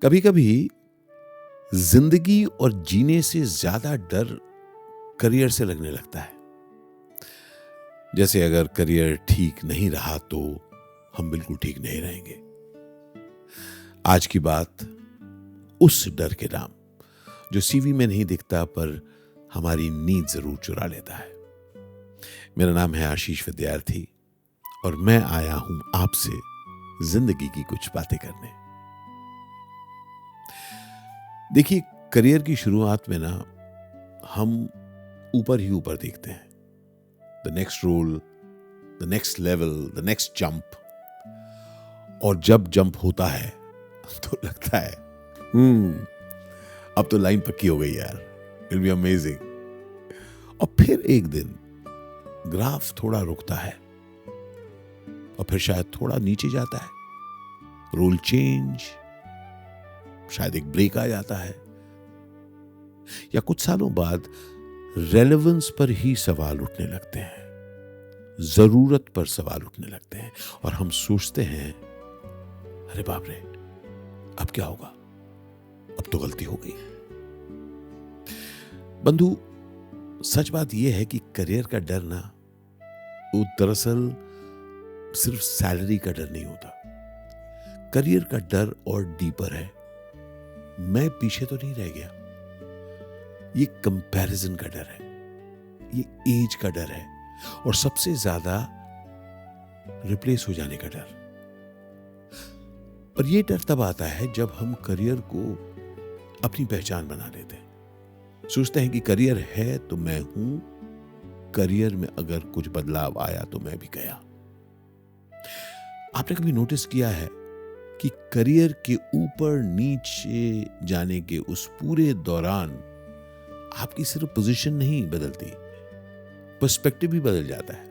कभी कभी जिंदगी और जीने से ज्यादा डर करियर से लगने लगता है। जैसे अगर करियर ठीक नहीं रहा तो हम बिल्कुल ठीक नहीं रहेंगे। आज की बात उस डर के नाम जो सीवी में नहीं दिखता पर हमारी नींद जरूर चुरा लेता है। मेरा नाम है आशीष विद्यार्थी और मैं आया हूं आपसे जिंदगी की कुछ बातें करने। देखिए, करियर की शुरुआत में ना हम ऊपर ही ऊपर देखते हैं। The next role, the next level, the next jump. और जब जंप होता है तो लगता है अब तो लाइन पक्की हो गई यार, इट विल बी अमेजिंग। और फिर एक दिन ग्राफ थोड़ा रुकता है और फिर शायद थोड़ा नीचे जाता है। रोल चेंज, शायद एक ब्रेक आ जाता है, या कुछ सालों बाद रेलेवेंस पर ही सवाल उठने लगते हैं, जरूरत पर सवाल उठने लगते हैं और हम सोचते हैं अरे बाप रे, अब क्या होगा, अब तो गलती हो गई। बंधु, सच बात यह है कि करियर का डर ना वो दरअसल सिर्फ सैलरी का डर नहीं होता। करियर का डर और डीपर है। मैं पीछे तो नहीं रह गया, ये कंपैरिजन का डर है, ये एज का डर है और सबसे ज्यादा रिप्लेस हो जाने का डर। पर यह डर तब आता है जब हम करियर को अपनी पहचान बना लेते हैं। सोचते हैं कि करियर है तो मैं हूं, करियर में अगर कुछ बदलाव आया तो मैं भी गया। आपने कभी नोटिस किया है कि करियर के ऊपर नीचे जाने के उस पूरे दौरान आपकी सिर्फ पोजीशन नहीं बदलती, पर्सपेक्टिव भी बदल जाता है।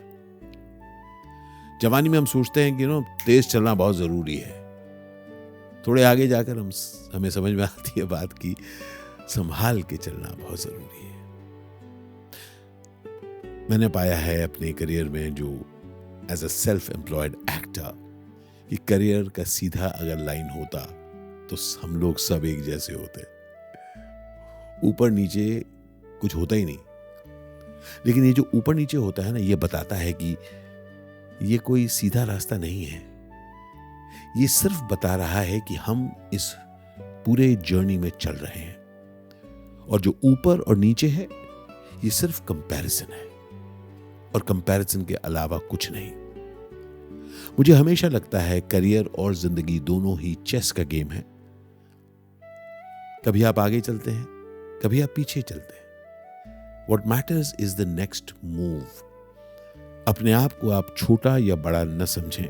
जवानी में हम सोचते हैं कि तेज चलना बहुत जरूरी है। थोड़े आगे जाकर हमें समझ में आती है बात की संभाल के चलना बहुत जरूरी है। मैंने पाया है अपने करियर में, जो as a self employed actor, कि करियर का सीधा अगर लाइन होता तो हम लोग सब एक जैसे होते, ऊपर नीचे कुछ होता ही नहीं। लेकिन ये जो ऊपर नीचे होता है ना, ये बताता है कि ये कोई सीधा रास्ता नहीं है। ये सिर्फ बता रहा है कि हम इस पूरे जर्नी में चल रहे हैं, और जो ऊपर और नीचे है ये सिर्फ कंपैरिजन है, और कंपैरिजन के अलावा कुछ नहीं। मुझे हमेशा लगता है करियर और जिंदगी दोनों ही चेस का गेम है। कभी आप आगे चलते हैं, कभी आप पीछे चलते हैं। What matters is the next move। अपने आप को आप छोटा या बड़ा न समझें।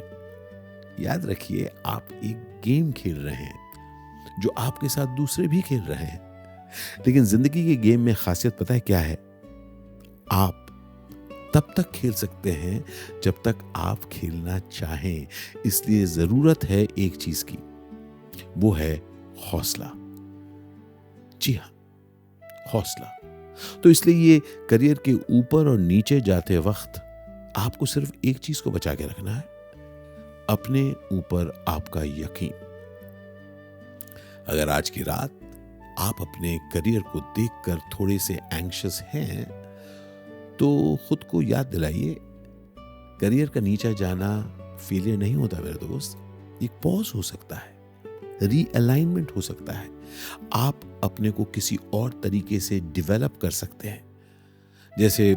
याद रखिए, आप एक गेम खेल रहे हैं जो आपके साथ दूसरे भी खेल रहे हैं। लेकिन जिंदगी के गेम में खासियत पता है क्या है? आप तब तक खेल सकते हैं जब तक आप खेलना चाहें। इसलिए जरूरत है एक चीज की, वो है हौसला। जी हां, हौसला। तो इसलिए ये करियर के ऊपर और नीचे जाते वक्त आपको सिर्फ एक चीज को बचा के रखना है, अपने ऊपर आपका यकीन। अगर आज की रात आप अपने करियर को देखकर थोड़े से एंग्शियस हैं तो खुद को याद दिलाइए, करियर का नीचा जाना फेलियर नहीं होता मेरे दोस्त। एक पॉज हो सकता है, रीअलाइनमेंट हो सकता है। आप अपने को किसी और तरीके से डेवलप कर सकते हैं। जैसे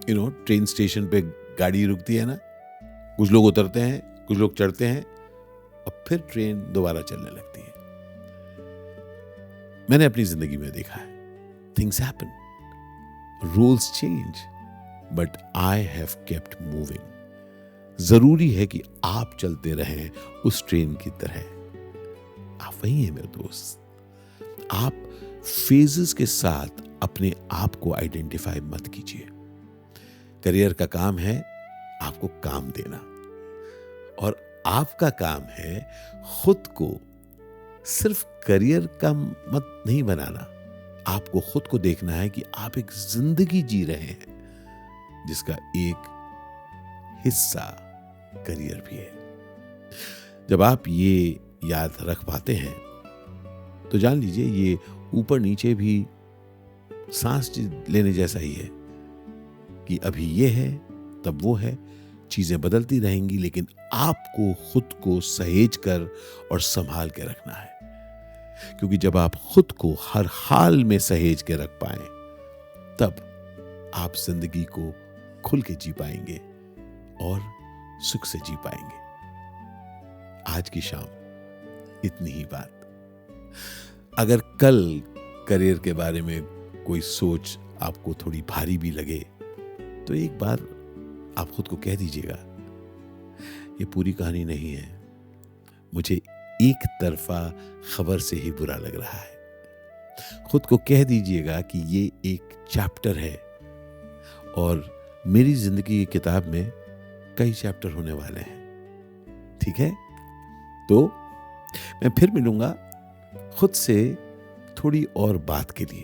ट्रेन स्टेशन पे गाड़ी रुकती है ना, कुछ लोग उतरते हैं, कुछ लोग चढ़ते हैं और फिर ट्रेन दोबारा चलने लगती है। मैंने अपनी जिंदगी में देखा है, things happen, rules change, but I have kept moving. जरूरी है कि आप चलते रहें उस ट्रेन की तरह। आप वही हैं मेरे दोस्त। आप फेजेस के साथ अपने आप को आइडेंटिफाई मत कीजिए। करियर का काम है आपको काम देना, और आपका काम है खुद को सिर्फ करियर का मत नहीं बनाना। आपको खुद को देखना है कि आप एक जिंदगी जी रहे हैं जिसका एक हिस्सा करियर भी है। जब आप ये याद रख पाते हैं तो जान लीजिए ये ऊपर नीचे भी सांस लेने जैसा ही है कि अभी ये है, तब वो है, चीजें बदलती रहेंगी, लेकिन आपको खुद को सहेज कर और संभाल के रखना है। क्योंकि जब आप खुद को हर हाल में सहेज के रख पाए, तब आप जिंदगी को खुल के जी पाएंगे और सुख से जी पाएंगे। आज की शाम इतनी ही बात। अगर कल करियर के बारे में कोई सोच आपको थोड़ी भारी भी लगे, तो एक बार आप खुद को कह दीजिएगा, ये पूरी कहानी नहीं है, मुझे एक तरफा खबर से ही बुरा लग रहा है। खुद को कह दीजिएगा कि ये एक चैप्टर है और मेरी जिंदगी की किताब में कई चैप्टर होने वाले हैं। ठीक है? तो मैं फिर मिलूंगा खुद से थोड़ी और बात के लिए।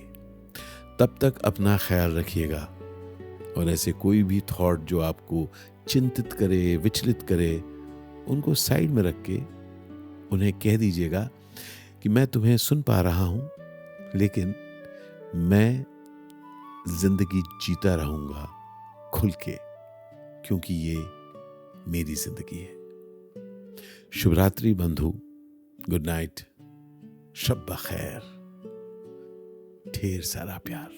तब तक अपना ख्याल रखिएगा और ऐसे कोई भी थॉट जो आपको चिंतित करे, विचलित करे, उनको साइड में रख के उन्हें कह दीजिएगा कि मैं तुम्हें सुन पा रहा हूं, लेकिन मैं जिंदगी जीता रहूंगा खुल के, क्योंकि ये मेरी जिंदगी है। शुभ रात्रि बंधु, गुड नाइट, शब बखैर, ढेर सारा प्यार।